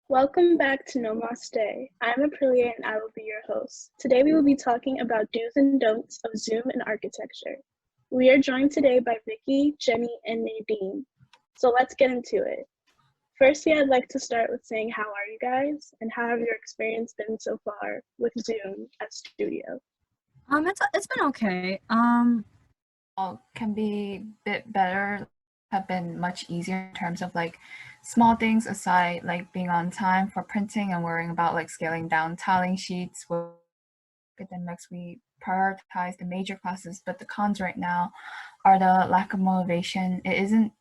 Welcome back to NOMAS Day. I'm Aprilia and I will be your host. Today we will be talking about do's and don'ts of Zoom and architecture. We are joined today by Vicky, Jenny, and Nadine. So let's get into it. Firstly, I'd like to start with saying how are you guys and how have your experience been so far with Zoom at Studio? It's been okay. Can be a bit better, have been much easier in terms of like small things aside, like being on time for printing and worrying about like scaling down tiling sheets with academics. We prioritize the major classes, but the cons right now are the lack of motivation. It isn't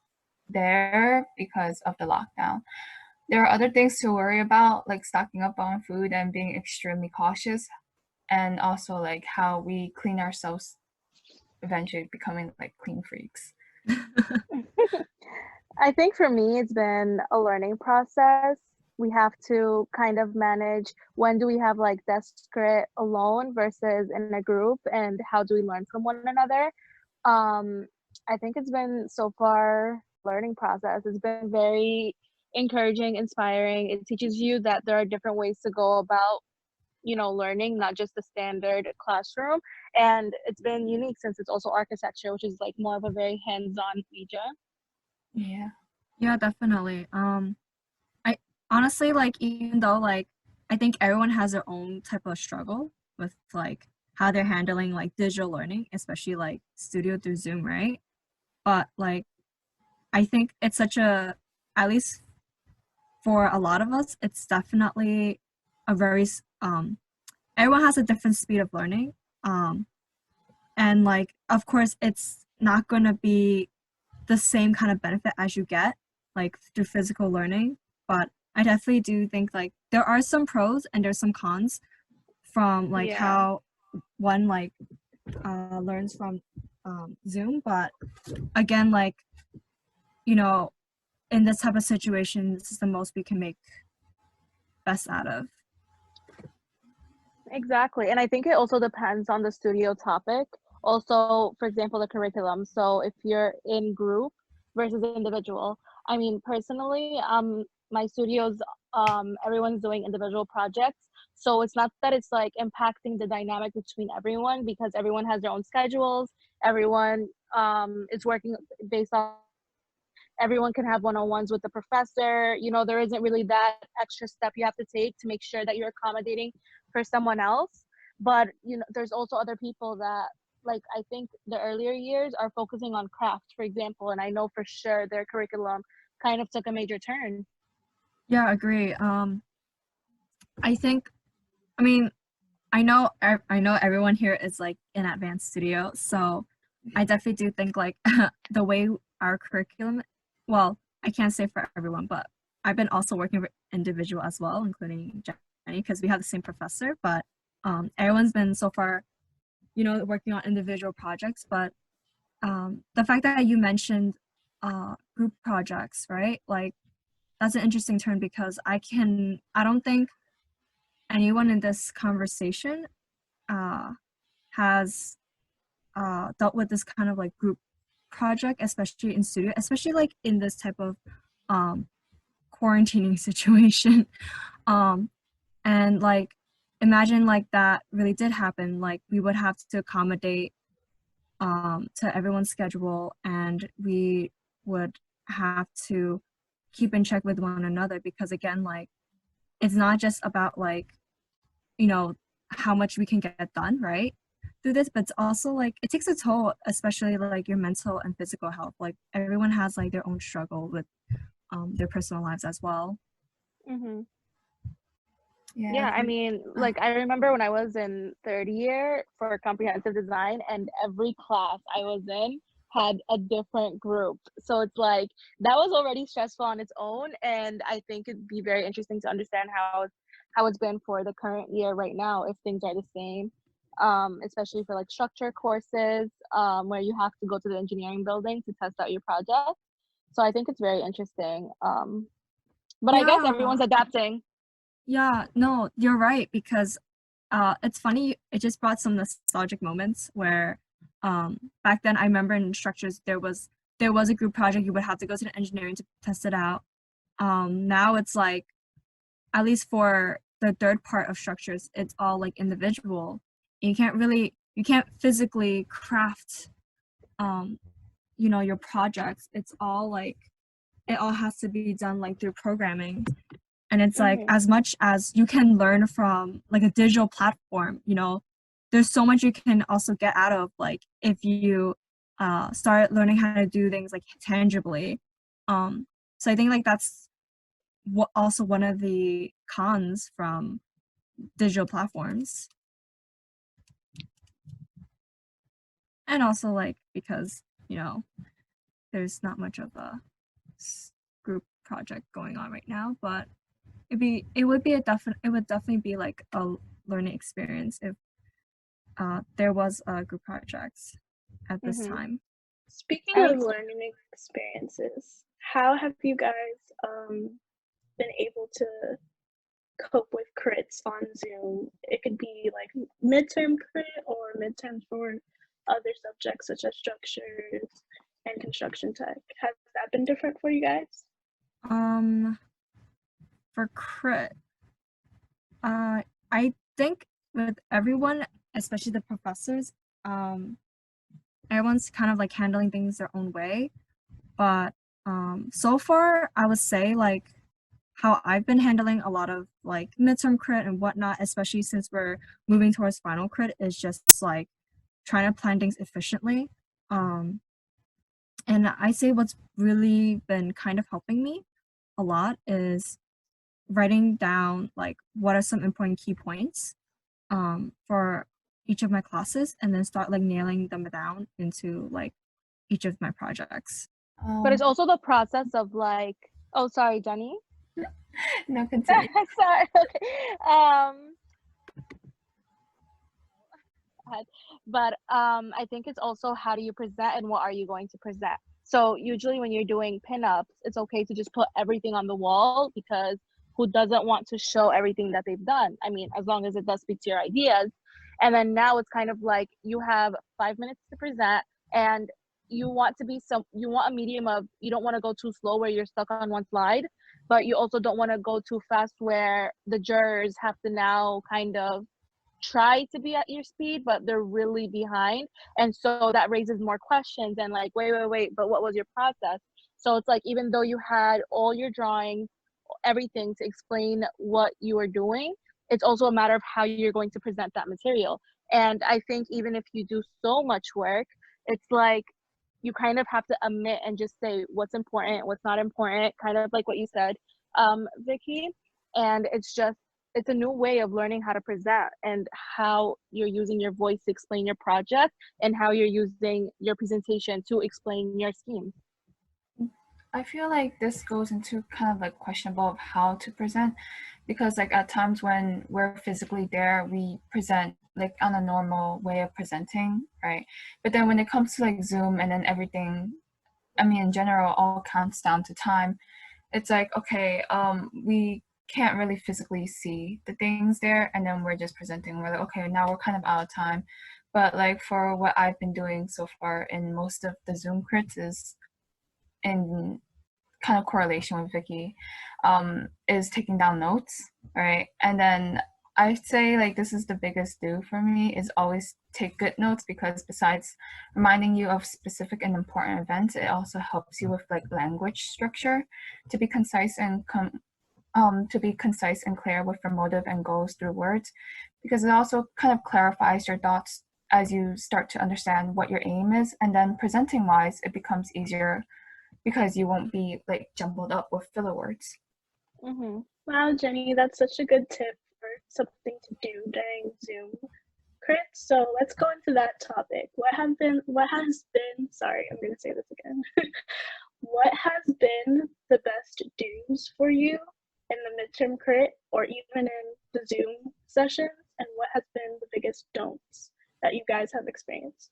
there because of the lockdown. There are other things to worry about, like stocking up on food and being extremely cautious, and also like how we clean ourselves, eventually becoming like clean freaks. I think for me, it's been a learning process. We have to kind of manage when do we have like desk grit alone versus in a group, and how do we learn from one another. I think it's been so far learning process. It's been very encouraging, inspiring. It teaches you that there are different ways to go about learning, not just the standard classroom. And it's been unique since it's also architecture, which is like more of a very hands-on media. Yeah. Yeah, definitely. I honestly like even though like I think everyone has their own type of struggle with like how they're handling like digital learning, especially like studio through Zoom, right? But like I think it's such a, at least for a lot of us, it's definitely a very everyone has a different speed of learning. And like of course it's not gonna be the same kind of benefit as you get like through physical learning, but I definitely do think like there are some pros and there's some cons from like how one like learns from Zoom. But again, like in this type of situation, this is the most we can make best out of. Exactly. And I think it also depends on the studio topic. Also, for example, the curriculum. So if you're in group versus individual. I mean, personally, my studios, everyone's doing individual projects. So it's not that it's like impacting the dynamic between everyone, because everyone has their own schedules. Everyone is working based on, everyone can have one-on-ones with the professor. There isn't really that extra step you have to take to make sure that you're accommodating for someone else. But there's also other people that, like, I think the earlier years are focusing on craft, for example, and I know for sure their curriculum kind of took a major turn. Yeah, I agree. I think, I mean, I know everyone here is like in advanced studio, so I definitely do think like the way our curriculum, well, I can't say for everyone, but I've been also working with individual as well, including Jenny, because we have the same professor, but everyone's been so far, working on individual projects. But the fact that you mentioned group projects, right? Like that's an interesting turn because I don't think anyone in this conversation has dealt with this kind of like group project, especially in studio, especially like in this type of quarantining situation. And like imagine like that really did happen, like we would have to accommodate to everyone's schedule, and we would have to keep in check with one another, because again, like it's not just about like how much we can get done right through this, but it's also like it takes a toll, especially like your mental and physical health. Like everyone has like their own struggle with their personal lives as well. Mm-hmm. Yeah, I mean, like I remember when I was in third year for comprehensive design, and every class I was in had a different group. So it's like that was already stressful on its own, and I think it'd be very interesting to understand how it's been for the current year right now, if things are the same. Especially for like structure courses, where you have to go to the engineering building to test out your project. So I think it's very interesting. But I guess everyone's adapting. Yeah, no, you're right, because it's funny, it just brought some nostalgic moments where back then I remember in structures there was a group project, you would have to go to the engineering to test it out. Now it's like at least for the third part of structures, it's all like individual. You can't physically craft, you know, your projects. It's all like, it all has to be done like through programming. And it's like, Mhm. as much as you can learn from like a digital platform, you know, there's so much you can also get out of, like, if you start learning how to do things like tangibly. So I think like that's what also one of the cons from digital platforms. And also like because, you know, there's not much of a group project going on right now, but it would definitely be like a learning experience if there was a group projects at this Mhm. time. Speaking I of learning experiences, how have you guys been able to cope with crits on Zoom? It could be like midterm crit or midterms for other subjects such as structures and construction tech. Has that been different for you guys? For crit, I think with everyone, especially the professors, everyone's kind of like handling things their own way. But so far, I would say like how I've been handling a lot of like midterm crit and whatnot, especially since we're moving towards final crit, is just like trying to plan things efficiently. And I say what's really been kind of helping me a lot is writing down like what are some important key points for each of my classes, and then start like nailing them down into like each of my projects. But it's Um, also the process of like, oh, sorry, Jenny. no, continue. Sorry. Okay. Ahead. But I think it's also how do you present and what are you going to present. So usually when you're doing pinups, it's okay to just put everything on the wall because who doesn't want to show everything that they've done? I mean, as long as it does speak to your ideas. And then now it's kind of like you have 5 minutes to present and you want to be you want a medium of, you don't want to go too slow where you're stuck on one slide, but you also don't want to go too fast where the jurors have to now kind of try to be at your speed but they're really behind, and so that raises more questions and like wait, but what was your process? So it's like even though you had all your drawings, everything to explain what you were doing, it's also a matter of how you're going to present that material. And I think even if you do so much work, it's like you kind of have to admit and just say what's important, what's not important, kind of like what you said, Vicky. And it's a new way of learning how to present and how you're using your voice to explain your project and how you're using your presentation to explain your scheme. I feel like this goes into kind of like questionable of how to present, because like at times when we're physically there, we present like on a normal way of presenting, right? But then when it comes to like Zoom and then everything, I mean, in general, all counts down to time. It's like, okay, we can't really physically see the things there, and then we're just presenting. We're like, okay, now we're kind of out of time. But like for what I've been doing so far in most of the Zoom crits is in kind of correlation with Vicky, is taking down notes, right? And then I'd say like this is the biggest do for me is always take good notes, because besides reminding you of specific and important events, it also helps you with like language structure to be concise and clear with your motive and goals through words, because it also kind of clarifies your thoughts as you start to understand what your aim is, and then presenting wise it becomes easier because you won't be like jumbled up with filler words. Mm-hmm. Wow, Jenny, that's such a good tip for something to do during Zoom crit. So let's go into that topic. Sorry, I'm gonna say this again. What has been the best do's for you in the midterm crit or even in the Zoom sessions, and what has been the biggest don'ts that you guys have experienced?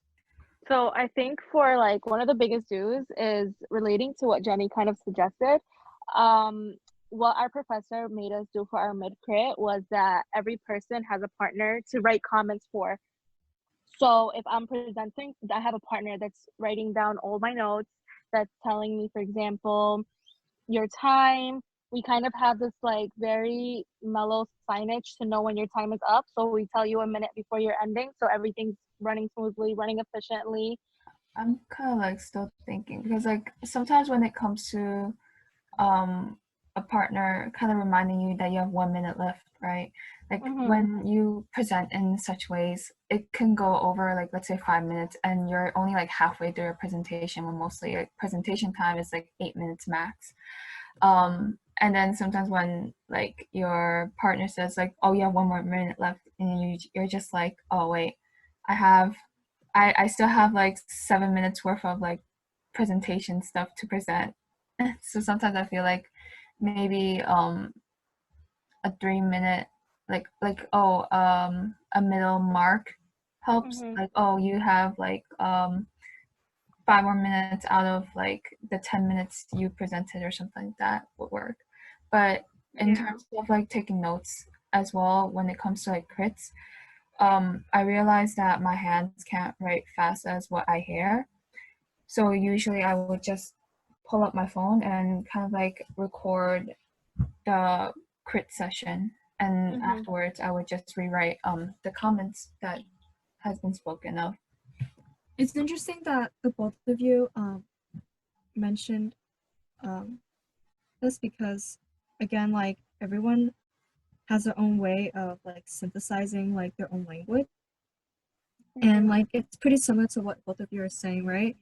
So I think for like one of the biggest do's is relating to what Jenny kind of suggested. What our professor made us do for our mid crit was that every person has a partner to write comments for. So if I'm presenting, I have a partner that's writing down all my notes, that's telling me, for example, your time, we kind of have this like very mellow signage to know when your time is up. So we tell you a minute before you're ending, so everything's running smoothly, running efficiently. I'm kind of like still thinking because like sometimes when it comes to um a partner kind of reminding you that you have 1 minute left, right? Like when you present in such ways, it can go over like let's say 5 minutes and you're only like halfway through your presentation when mostly like presentation time is like 8 minutes max. And then sometimes when like your partner says like, oh, you have 1 more minute left, and you're just like, oh wait, I still have like 7 minutes worth of like presentation stuff to present. So sometimes I feel like maybe a 3 minute a middle mark helps. Like, oh, you have like 5 more minutes out of like the 10 minutes you presented or something like that would work. But in terms of like taking notes as well when it comes to like crits, I realized that my hands can't write fast as what I hear. So usually I would just pull up my phone and kind of like record the crit session, and afterwards I would just rewrite the comments that has been spoken of. It's interesting that the both of you mentioned this because again, like everyone has their own way of like synthesizing like their own language. And like it's pretty similar to what both of you are saying, right?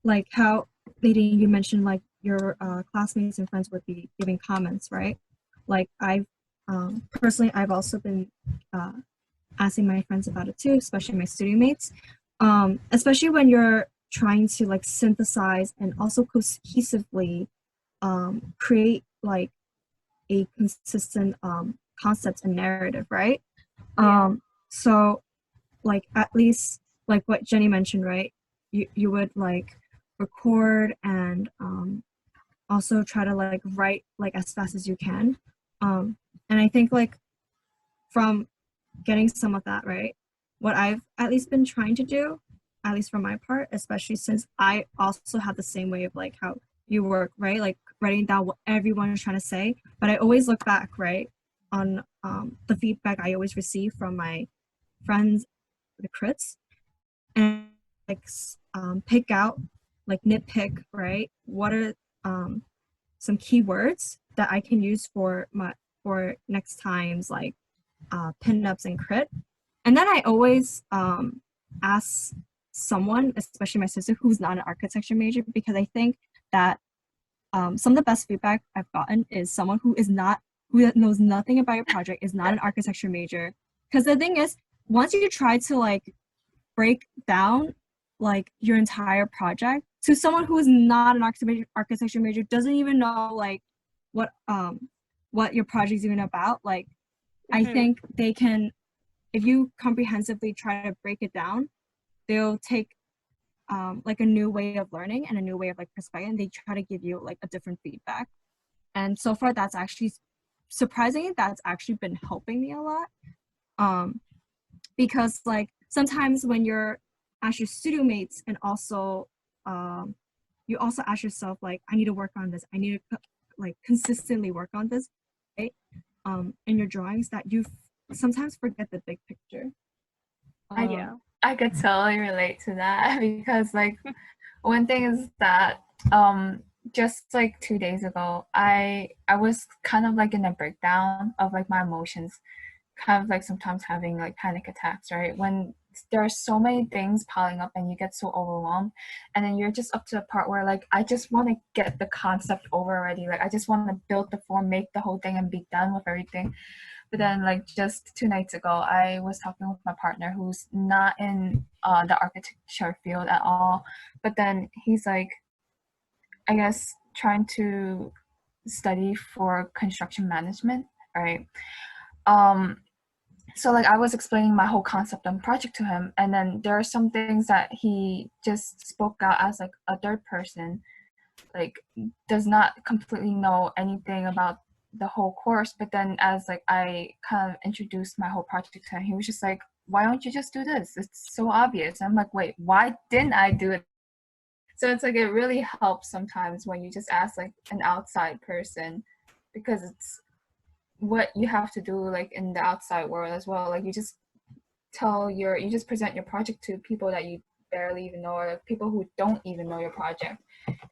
Like how Nadine, you mentioned like your classmates and friends would be giving comments, right? Like I've personally I've also been asking my friends about it too, especially my studio mates. Especially when you're trying to like synthesize and also cohesively create like a consistent concept and narrative, right? So like at least like what Jenny mentioned, right? You would like record and also try to like write like as fast as you can. And I think like from getting some of that, right? What I've at least been trying to do, at least for my part, especially since I also have the same way of like how you work, right? Like writing down what everyone is trying to say. But I always look back, right, on the feedback I always receive from my friends, the crits, and like pick out, like nitpick, right? What are some keywords that I can use for next times like pinups and crit. And then I always ask someone, especially my sister, who's not an architecture major, because I think that some of the best feedback I've gotten is someone who knows nothing about your project, is not an architecture major. Because the thing is, once you try to like break down like your entire project to someone who is not an architecture major, doesn't even know like what your project is even about, like I think they can, if you comprehensively try to break it down, they'll take like a new way of learning and a new way of like perspective, and they try to give you like a different feedback. And so far that's actually surprisingly that's actually been helping me a lot, because like sometimes when you're as your studio mates and also you also ask yourself like, I need to work on this, I need to like consistently work on this, right? In your drawings, that you sometimes forget the big picture. I could totally relate to that because like one thing is that just like 2 days ago I was kind of like in a breakdown of like my emotions, kind of like sometimes having like panic attacks, right? When there are so many things piling up and you get so overwhelmed, and then you're just up to the part where like I just want to get the concept over already, like I just want to build the form, make the whole thing and be done with everything. But then like just 2 nights ago I was talking with my partner who's not in the architecture field at all, but then he's like, I guess, trying to study for construction management, right? So like I was explaining my whole concept and project to him, and then there are some things that he just spoke out as like a third person, like does not completely know anything about the whole course. But then as like I kind of introduced my whole project to him, he was just like, why don't you just do this, it's so obvious. I'm like, wait, why didn't I do it? So it's like it really helps sometimes when you just ask like an outside person, because it's what you have to do like in the outside world as well. Like you just present your project to people that you barely even know, or like people who don't even know your project,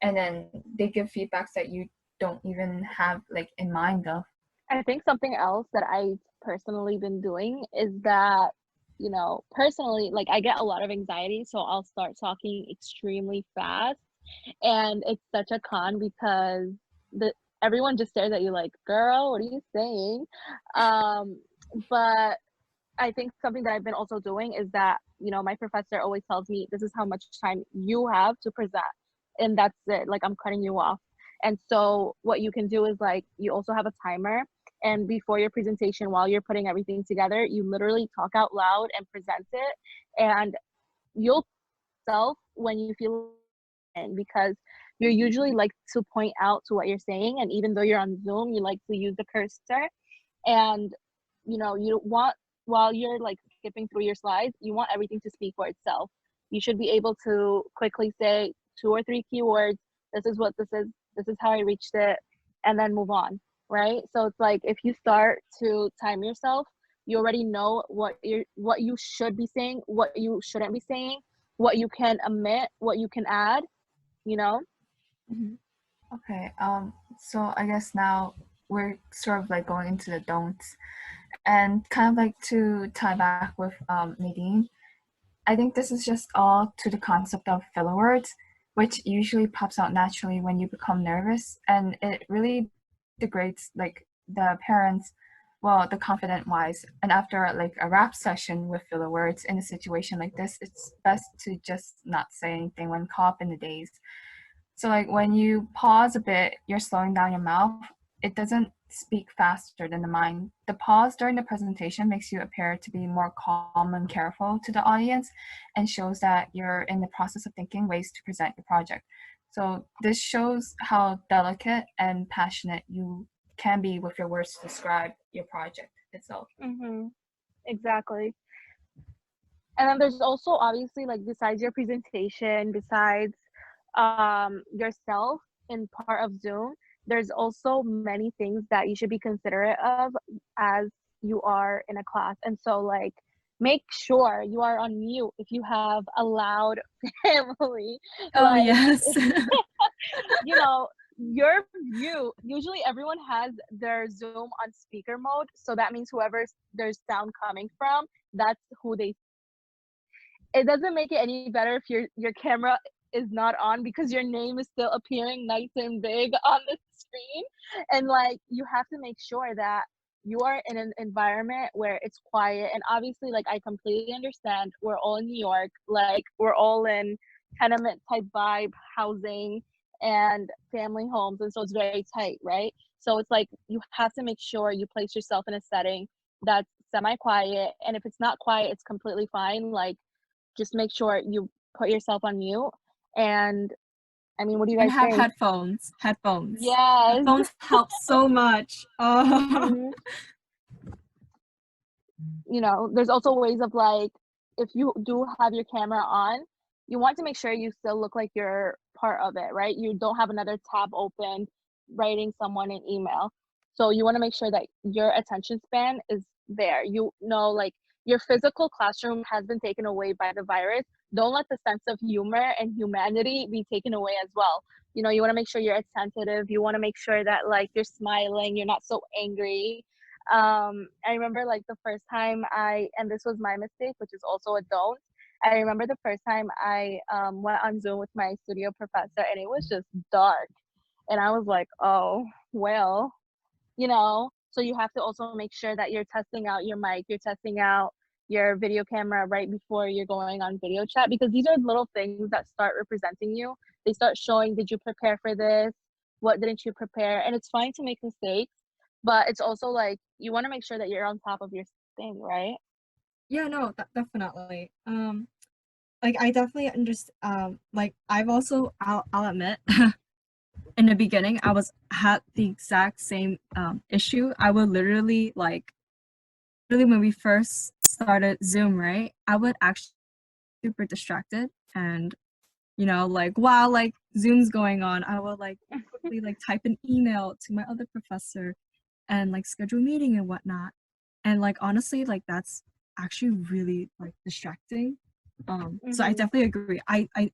and then they give feedbacks that you don't even have like in mind of. I think something else that I've personally been doing is that, you know, personally, like I get a lot of anxiety, so I'll start talking extremely fast. And it's such a con because the everyone just stares at you like, girl, what are you saying? But I think something that I've been also doing is that, you know, my professor always tells me this is how much time you have to present. And that's it. Like I'm cutting you off. And so what you can do is like you also have a timer, and before your presentation, while you're putting everything together, you literally talk out loud and present it. And you'll self when you feel in, because you're usually like to point out to what you're saying, and even though you're on Zoom, you like to use the cursor. And you know, you want, while you're like skipping through your slides, you want everything to speak for itself. You should be able to quickly say 2 or 3 keywords. This is what this is. This is how I reached it, and then move on. Right. So it's like if you start to time yourself, you already know what you should be saying, what you shouldn't be saying, what you can omit, what you can add. You know. Mhm. Okay, so I guess now we're sort of like going into the don'ts, and kind of like to tie back with Nadine. I think this is just all to the concept of filler words, which usually pops out naturally when you become nervous, and it really degrades like the appearance, well, the confident wise. And after like a rap session with filler words in a situation like this, it's best to just not say anything when caught up in the daze. So like when you pause a bit, you're slowing down your mouth. It doesn't speak faster than the mind. The pause during the presentation makes you appear to be more calm and careful to the audience, and shows that you're in the process of thinking ways to present your project. So this shows how delicate and passionate you can be with your words to describe your project itself. Mm-hmm. Exactly. And then there's also obviously like besides your presentation, besides yourself in part of Zoom, there's also many things that you should be considerate of as you are in a class. And so like make sure you are on mute if you have a loud family. Oh Like yes. you know, your view, usually everyone has their Zoom on speaker mode, so that means whoever there's sound coming from, that's who they. It doesn't make it any better if your camera is not on, because your name is still appearing nice and big on the screen. And like you have to make sure that you are in an environment where it's quiet. And obviously like I completely understand, we're all in New York, like we're all in tenement type vibe housing and family homes, and so it's very tight, right? So it's like you have to make sure you place yourself in a setting that's semi quiet, and if it's not quiet, it's completely fine. Like just make sure you put yourself on mute. And I mean, what do you And guys have think? headphones. Yes. Headphones help so much. Oh. Mhm. You know, there's also ways of like, if you do have your camera on, you want to make sure you still look like you're part of it, right? You don't have another tab open writing someone an email. So you want to make sure that your attention span is there. You know, like your physical classroom has been taken away by the virus. Don't let the sense of humor and humanity be taken away as well. You know, you want to make sure you're attentive. You want to make sure that like you're smiling, you're not so angry. I remember like the first time and this was my mistake, which is also a don't. I remember the first time I went on Zoom with my studio professor, and it was just dark, and I was like, oh well, you know. So you have to also make sure that you're testing out your mic, you're testing out your video camera right before you're going on video chat, because these are little things that start representing you. They start showing, did you prepare for this, what didn't you prepare? And it's fine to make mistakes, but it's also like you want to make sure that you're on top of your thing, right? Yeah, no, definitely. Like I definitely understand. Like I've also, I'll admit, in the beginning, I had the exact same issue. I would literally really when we first started Zoom, right? I would actually super distracted, and like while like Zoom's going on, I will like quickly like type an email to my other professor and like schedule a meeting and whatnot. And like honestly, like that's actually really like distracting. So I definitely agree. I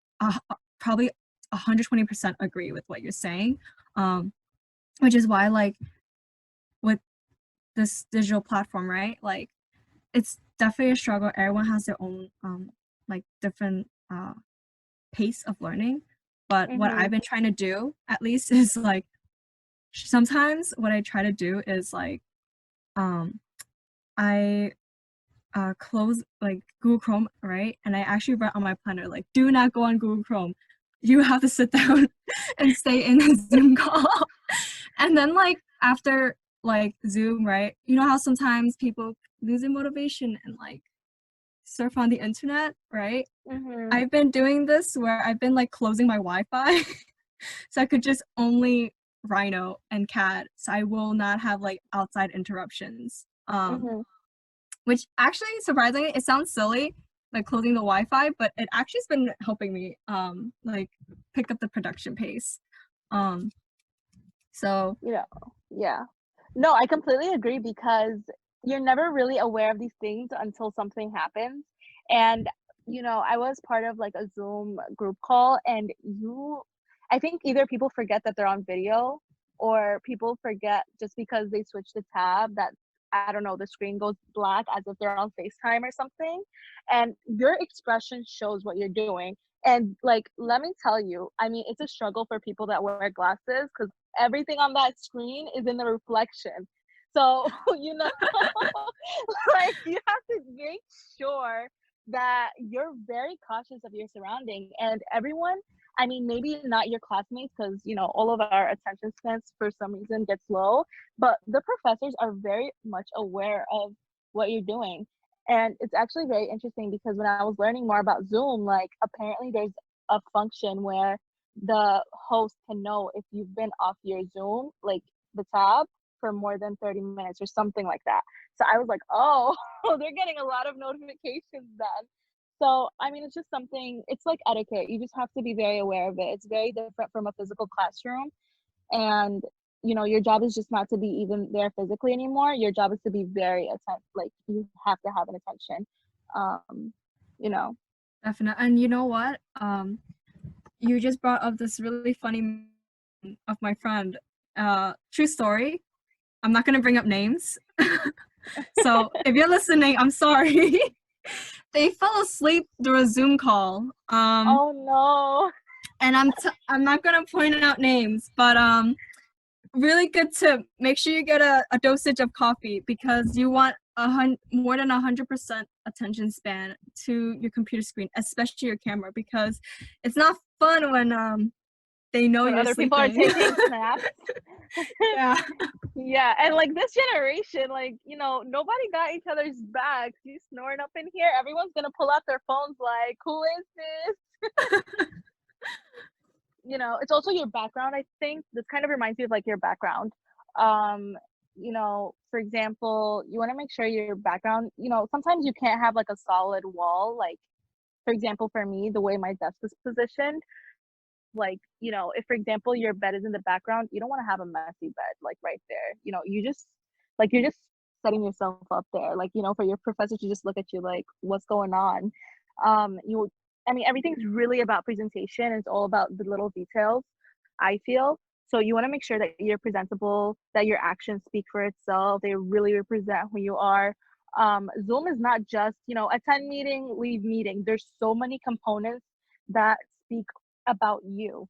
probably 120% agree with what you're saying. Which is why like with this digital platform, right? Like it's definitely a struggle. Everyone has their own like different pace of learning. But what I've been trying to do at least is like sometimes what I try to do is like I close like Google Chrome, right? And I actually write on my planner like, do not go on Google Chrome. You have to sit down and stay in a Zoom call. And then like after like Zoom, right? You know how sometimes people lose their motivation and like surf on the internet, right? I've been doing this where I've been like closing my Wi-Fi so I could just only Rhino and Cat, so I will not have like outside interruptions. Which actually surprisingly, it sounds silly, like closing the Wi-Fi, but it actually has been helping me like pick up the production pace. So yeah. No, I completely agree because you're never really aware of these things until something happens. And I was part of like a Zoom group call, and I think either people forget that they're on video, or people forget just because they switch the tab that, I don't know, the screen goes black as if they're on FaceTime or something. And your expression shows what you're doing. And like, let me tell you, I mean, it's a struggle for people that wear glasses because everything on that screen is in the reflection. So, like you have to make sure that you're very cautious of your surrounding. And everyone, I mean, maybe not your classmates because, all of our attention spans for some reason gets low, but the professors are very much aware of what you're doing. And it's actually very interesting because when I was learning more about Zoom, like apparently there's a function where the host can know if you've been off your Zoom, like the tab, for more than 30 minutes or something like that. So I was like, oh, they're getting a lot of notifications then. So, I mean, it's just something, it's like etiquette. You just have to be very aware of it. It's very different from a physical classroom. And, your job is just not to be even there physically anymore. Your job is to be very like you have to have an attention, you know. Definitely. And you know what? You just brought up this really funny of my friend. True story. I'm not gonna bring up names. So if you're listening, I'm sorry. They fell asleep through a Zoom call. Oh no. And I'm not gonna point out names, but really good tip. Make sure you get a dosage of coffee because you want more than 100% attention span to your computer screen, especially your camera, because it's not fun when they know when you're other sleeping. people are taking snaps. Yeah. Yeah, and like this generation, like nobody got each other's backs. You snoring up in here, everyone's gonna pull out their phones like, who is this? It's also your background. I think this kind of reminds me of like your background. For example, you want to make sure your background, sometimes you can't have like a solid wall. Like, for example, for me, the way my desk is positioned, like, if for example your bed is in the background, you don't want to have a messy bed like right there. You're just setting yourself up there, like, for your professor to just look at you like, what's going on? Everything's really about presentation. It's all about the little details, I feel. So you want to make sure that you're presentable, that your actions speak for itself, they really represent who you are. Zoom is not just, attend meeting, leave meeting. There's so many components that speak about you,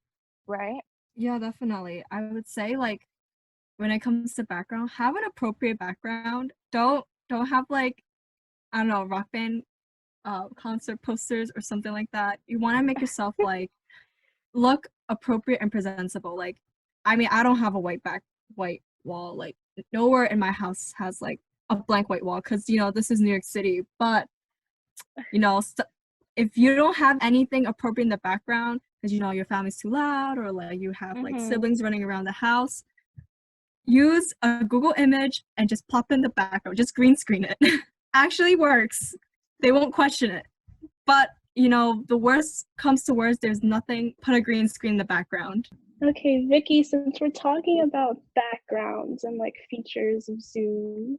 right? Yeah, definitely. I would say like when it comes to background, have an appropriate background. Don't have like, I don't know, rock band concert posters or something like that. You want to make yourself like look appropriate and presentable. Like, I mean, I don't have a white wall. Like nowhere in my house has like a blank white wall because this is New York City. But if you don't have anything appropriate in the background because your family's too loud or like you have like siblings running around the house, use a Google image and just pop in the background. Just green screen it. Actually works. They won't question it. But the worst comes to worst, there's nothing, put a green screen in the background. Okay, Vicky, since we're talking about backgrounds and like features of Zoom,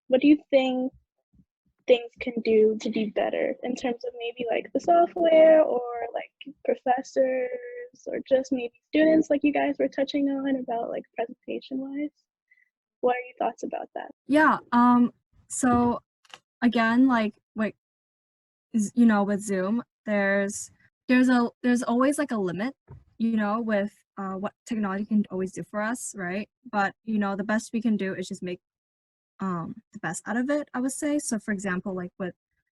what do you think things can do to be better in terms of maybe like the software or like professors or just maybe students like you guys were touching on about like presentation wise? What are your thoughts about that? Yeah, so again, like with Zoom, there's always like a limit, with what technology can always do for us, right? But the best we can do is just make the best out of it, I would say. So for example, like with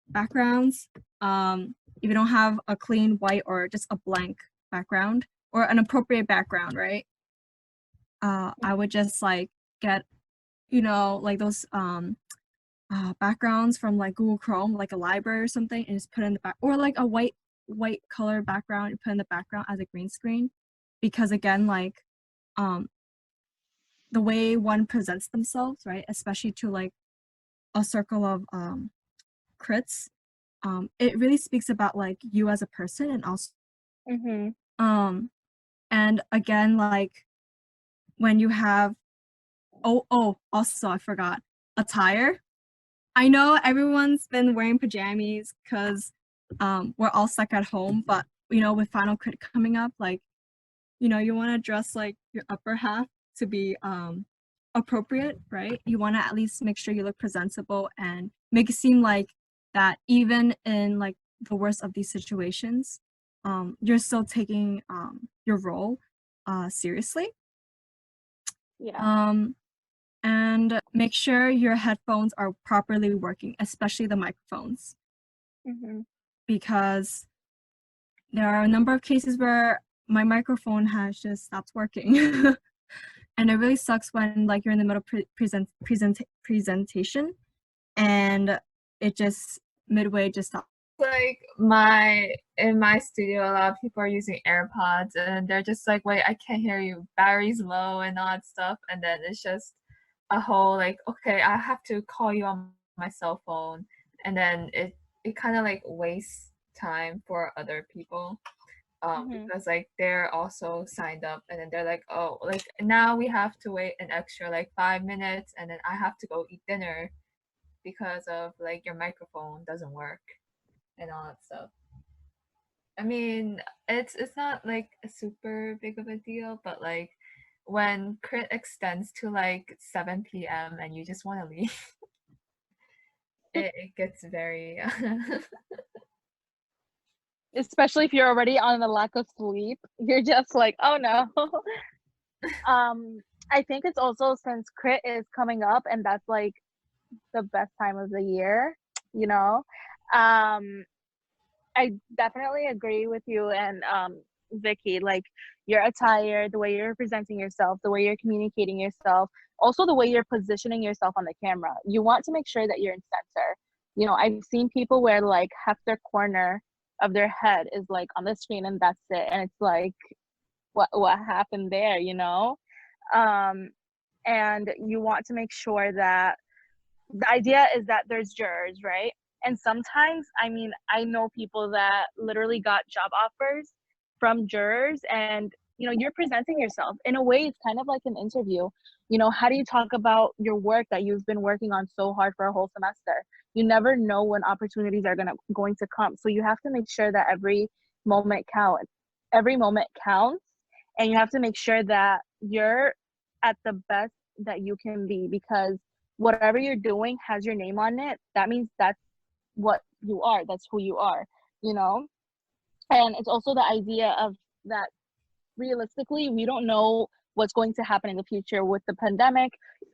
backgrounds, if you don't have a clean white or just a blank background or an appropriate background, right? I would just like get like those backgrounds from like Google Chrome, like a library or something, and just put in the back, or like a white color background and put in the background as a green screen, because again, like the way one presents themselves, right, especially to like a circle of crits, it really speaks about like you as a person, and also and again, like when you have also I forgot attire. I know everyone's been wearing pajamas because we're all stuck at home, but with Final Crit coming up, like you want to dress like your upper half to be appropriate, right? You want to at least make sure you look presentable and make it seem like that even in like the worst of these situations, you're still taking your role seriously. Yeah. And make sure your headphones are properly working, especially the microphones, because there are a number of cases where my microphone has just stopped working. And it really sucks when like you're in the middle of presentation and it just midway just stops. Like in my studio, a lot of people are using AirPods and they're just like, wait, I can't hear you, battery's low and all that stuff, and then it's just a whole like, okay, I have to call you on my cell phone, and then it kind of like wastes time for other people, because like they're also signed up, and then they're like, oh, like now we have to wait an extra like 5 minutes, and then I have to go eat dinner because of like your microphone doesn't work and all that stuff. I mean, it's not like a super big of a deal, but like when crit extends to like 7 p.m. and you just want to leave, it gets very Especially if you're already on the lack of sleep, you're just like, oh no. I think it's also since crit is coming up and that's like the best time of the year, you know. I definitely agree with you and Vicky, like your attire, the way you're presenting yourself, the way you're communicating yourself, also the way you're positioning yourself on the camera. You want to make sure that you're in center. I've seen people where like half their corner of their head is like on the screen and that's it. And it's like, what happened there, and you want to make sure that the idea is that there's jurors, right? And sometimes, I mean, I know people that literally got job offers from jurors, and you're presenting yourself in a way. It's kind of like an interview. How do you talk about your work that you've been working on so hard for a whole semester? You never know when opportunities are going to come, so you have to make sure that every moment counts, and you have to make sure that you're at the best that you can be, because whatever you're doing has your name on it. That means that's what you are, that's who you are, you know. And it's also the idea of that realistically we don't know what's going to happen in the future with the pandemic.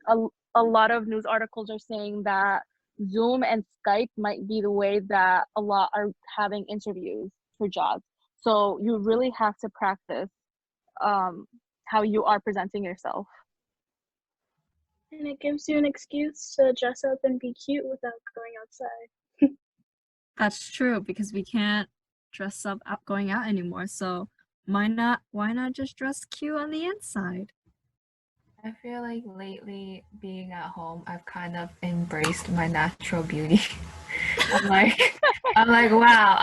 A lot of news articles are saying that Zoom and Skype might be the way that a lot are having interviews for jobs, so you really have to practice how you are presenting yourself. And it gives you an excuse to dress up and be cute without going outside. That's true, because we can't dress up going out anymore. So why not just dress cute on the inside? I feel like lately being at home, I've kind of embraced my natural beauty. I'm like, I'm like, wow,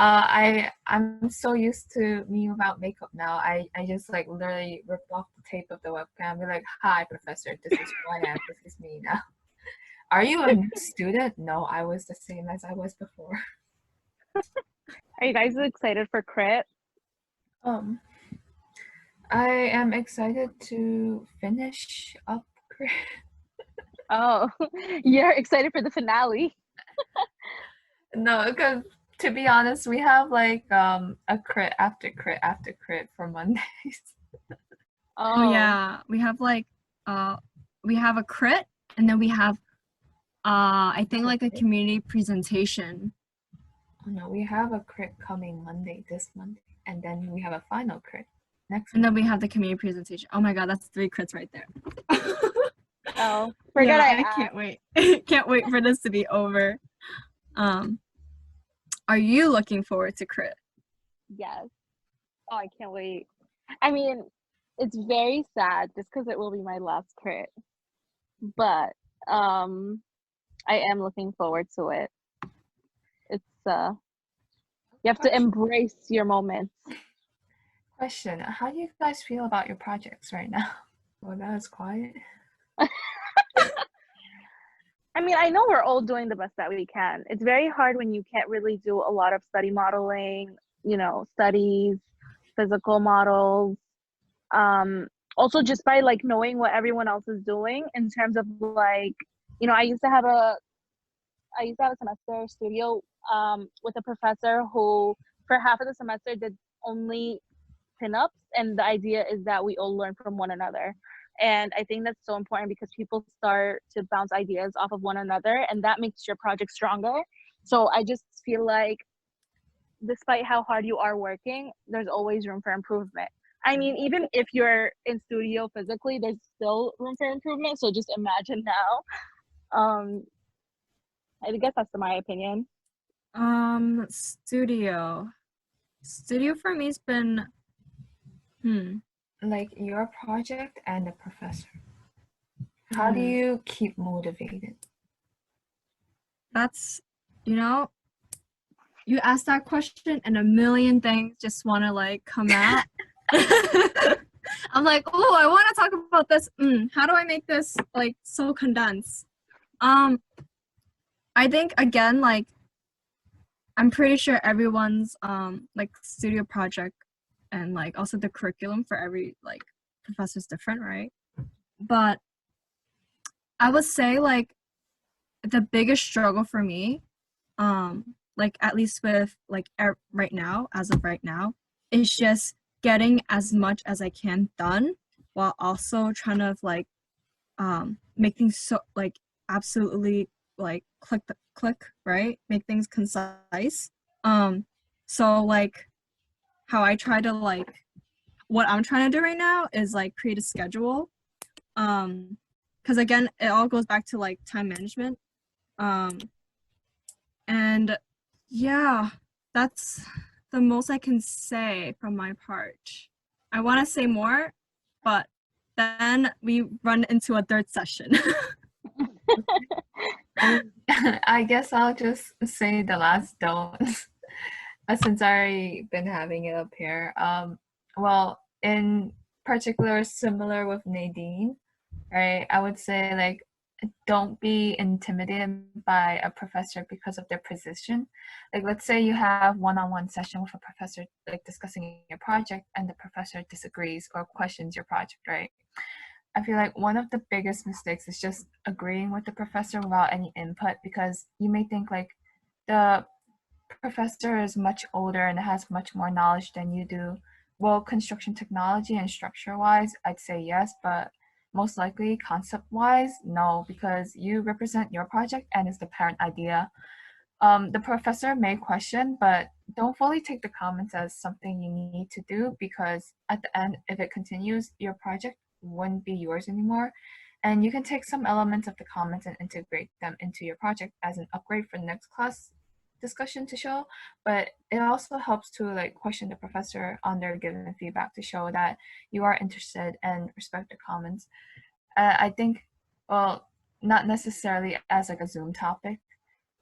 I'm so used to me without makeup now. I just like literally ripped off the tape of the webcam. Be like, hi, professor, this is who I am. This is me now. Are you a new student? No, I was the same as I was before. Are you guys excited for crit? Um, I am excited to finish up. Oh, you're excited for the finale. No, because to be honest, we have like a crit after crit after crit for Mondays. Oh yeah, we have like we have a crit, and then we have I think like a community presentation. Oh no, we have a crit coming Monday, this Monday, and then we have a final crit next. And then we have the community presentation. Oh my god, that's 3 crits right there. Oh, forget yeah, I can't wait. Can't wait for this to be over. Are you looking forward to crit? Yes. Oh, I can't wait. I mean, it's very sad just because it will be my last crit. But I am looking forward to it. It's you have to embrace your moments. Question: how do you guys feel about your projects right now? Well, that was quiet. I mean, I know we're all doing the best that we can. It's very hard when you can't really do a lot of study modeling, studies, physical models. Also just by like knowing what everyone else is doing in terms of like, I used to have a semester studio with a professor who for half of the semester did only pinups, and the idea is that we all learn from one another. And I think that's so important because people start to bounce ideas off of one another, and that makes your project stronger. So I just feel like despite how hard you are working, there's always room for improvement. I mean, even if you're in studio physically, there's still room for improvement. So just imagine now. I guess that's my opinion. Studio for me's been like your project and the professor. How do you keep motivated? That's, you ask that question and a million things just want to like come out. I'm like, oh, I want to talk about this. How do I make this like so condensed? I think again, like, I'm pretty sure everyone's like studio project and like also the curriculum for every like professor is different, right? But I would say like the biggest struggle for me, like at least with like right now, as of right now, is just getting as much as I can done while also trying to like make things so like absolutely like click, right? Make things concise. So like how I try to like what I'm trying to do right now is like create a schedule. Because again, it all goes back to like time management. And yeah, that's the most I can say from my part. I want to say more, but then we run into a third session. I guess I'll just say the last don't. Since I already been having it up here. Well, in particular, similar with Nadine, right? I would say like don't be intimidated by a professor because of their position. Like let's say you have one-on-one session with a professor like discussing your project and the professor disagrees or questions your project, right? I feel like one of the biggest mistakes is just agreeing with the professor without any input, because you may think like the professor is much older and has much more knowledge than you do. Well, construction technology and structure wise, I'd say yes, but most likely concept wise, no, because you represent your project and it's the parent idea. The professor may question, but don't fully take the comments as something you need to do, because at the end, if it continues, your project wouldn't be yours anymore. And you can take some elements of the comments and integrate them into your project as an upgrade for the next class discussion to show. But it also helps to like question the professor on their given feedback to show that you are interested and respect the comments. I think, well, not necessarily as like a Zoom topic,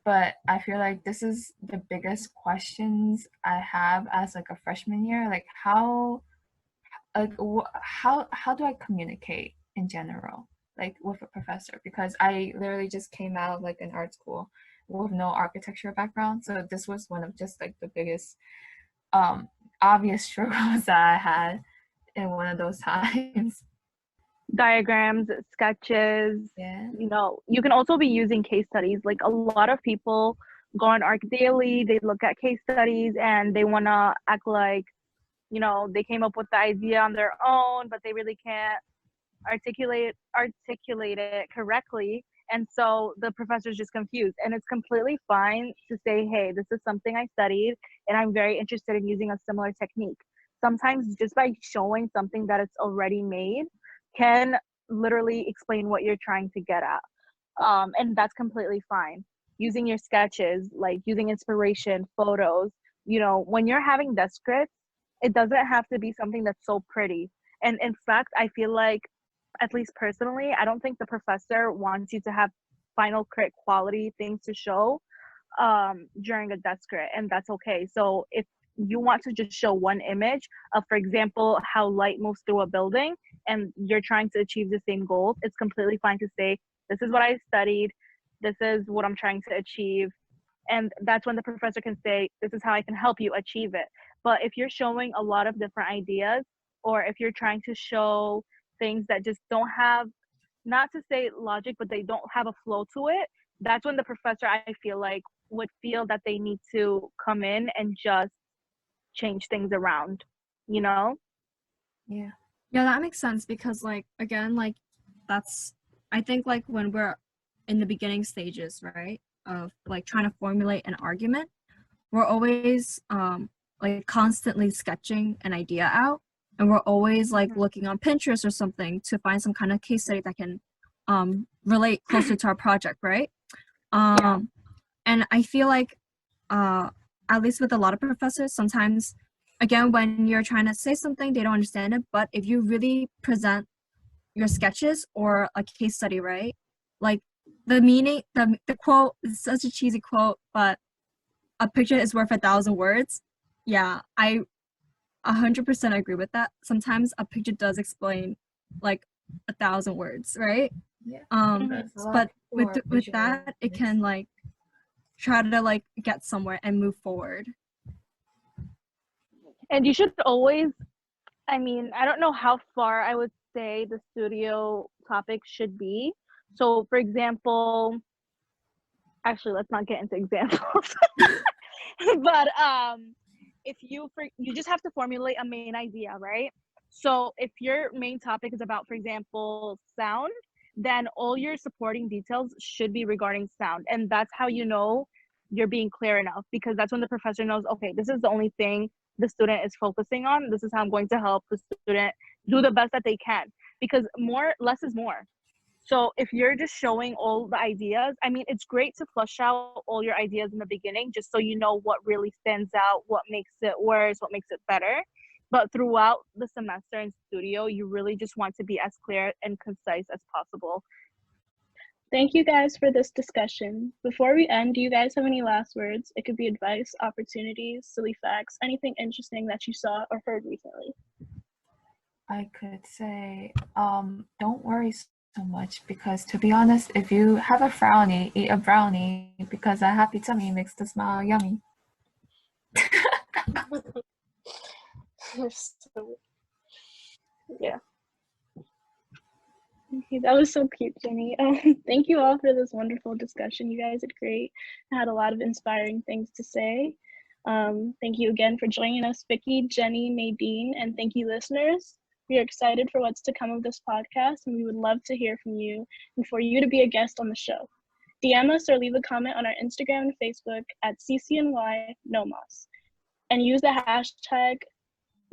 but I feel like this is the biggest questions I have as like a freshman year. Like how do I communicate in general, like with a professor? Because I literally just came out of like an art school with no architecture background, so this was one of just like the biggest um obvious struggles that I had in one of those times. Diagrams, sketches, Yeah. you know, you can also be using case studies. Like a lot of people go on Arc Daily, they look at case studies and they want to act like, you know, they came up with the idea on their own, but they really can't articulate it correctly, and so the professor's just confused. And it's completely fine to say, hey, this is something I studied and I'm very interested in using a similar technique. Sometimes just by showing something that it's already made can literally explain what you're trying to get at, and that's completely fine. Using your sketches, like using inspiration photos, you know, when you're having desk crits, it doesn't have to be something that's so pretty. And in fact, I feel like, at least personally, I don't think the professor wants you to have final crit quality things to show during a desk crit, and that's okay. So if you want to just show one image of, for example, how light moves through a building, and you're trying to achieve the same goals, it's completely fine to say, this is what I studied, this is what I'm trying to achieve. And that's when the professor can say, this is how I can help you achieve it. But if you're showing a lot of different ideas, or if you're trying to show things that just don't have, not to say logic, but they don't have a flow to it, that's when the professor, I feel like, would feel that they need to come in and just change things around, you know? Yeah. Yeah, that makes sense because like again, like that's I think like when we're in the beginning stages, right, of like trying to formulate an argument, we're always like constantly sketching an idea out, and we're always like looking on Pinterest or something to find some kind of case study that can relate closer to our project, right? Yeah. And I feel like at least with a lot of professors, sometimes again when you're trying to say something they don't understand it, but if you really present your sketches or a case study, right, like the meaning, the quote is such a cheesy quote, but a picture is worth 1,000 words. Yeah, I 100% agree with that. Sometimes a picture does explain like 1,000 words, right? Yeah. Mhm. Because a lot of But people are with visual that it can like try to like get somewhere and move forward. And you should always, I mean, I don't know how far I would say the studio topic should be. So, for example, actually, let's not get into examples. But if you just have to formulate a main idea, right? So if your main topic is about, for example, sound, then all your supporting details should be regarding sound, and that's how you know you're being clear enough, because that's when the professor knows, okay, this is the only thing the student is focusing on, this is how I'm going to help the student do the best that they can, because more less is more. So if you're just showing all the ideas, I mean, it's great to flush out all your ideas in the beginning, just so you know what really stands out, what makes it worse, what makes it better. But throughout the semester in studio, you really just want to be as clear and concise as possible. Thank you guys for this discussion. Before we end, do you guys have any last words? It could be advice, opportunities, silly facts, anything interesting that you saw or heard recently. I could say, don't worry so much, because to be honest, if you have a frowny, eat a brownie, because a happy tummy makes the smile yummy. So, yeah. Okay, that was so cute, Jenny. Thank you all for this wonderful discussion. You guys did great. I had a lot of inspiring things to say. Thank you again for joining us, Vicky, Jenny, Nadine, and thank you, listeners. We are excited for what's to come of this podcast, and we would love to hear from you and for you to be a guest on the show. DM us or leave a comment on our Instagram and Facebook at CCNY NOMAS, and use the hashtag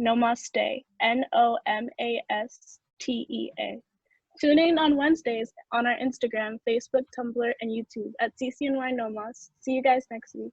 NOMASTEA, NOMASTEA. Tune in on Wednesdays on our Instagram, Facebook, Tumblr, and YouTube at CCNY NOMAS. See you guys next week.